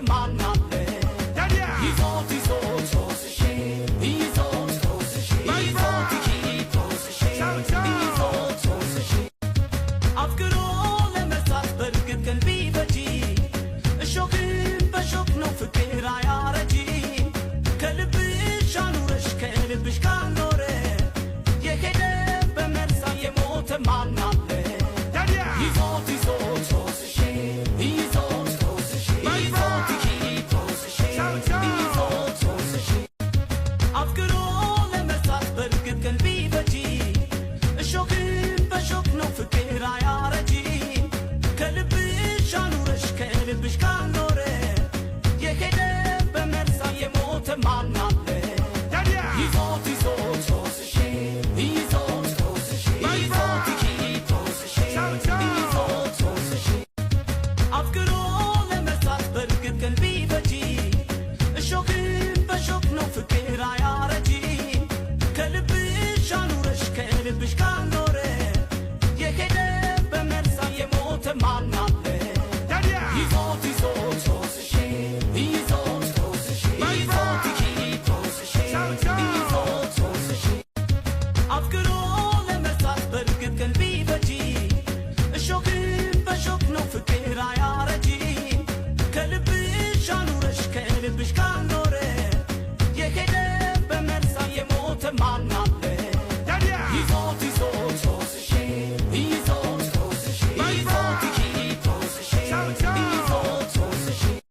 ማናለ ይዞት ይዞት ሶስሺ ይዞት ሶስሺ ይዞት ሶስሺ ይዞት ሶስሺ አፍቅሮ ለመርሳት በርግጥ ቀን ቢበጂ እሾክን በሾክ ነው ፍቅር አያረጂ ከልብሽ አኑረሽ ከልብሽ ካልኖረ የሄደ በመርሳ የሞተ ማናለ ይዞት ይዞት ሶስሺ ይዞት ሶስሺ ይዞት ሶስሺ ይዞት ሶስሺ አፍቅሮ ለመርሳት በርግጥ ቀን ቢበጂ እሾክን በሾክ ነው ፍቅር አያረጂ ከልብሽ አኑረሽ ከልብሽ ካልኖረ የሄደ በመርሳ የሞተ ማናለ ይዞት ይዞት ሶስሺ ይዞት ሶስሺ ይዞት ሶስሺ ይዞት ሶስሺ አፍቅሮ ለመርሳት በርግጥ ቀን ቢበጂ እሾክን በሾክ ነው ፍቅር አያረጂ ከልብሽ አኑረሽ ከልብሽ ካልኖረ የሄደ በመርሳ የሞተ ማን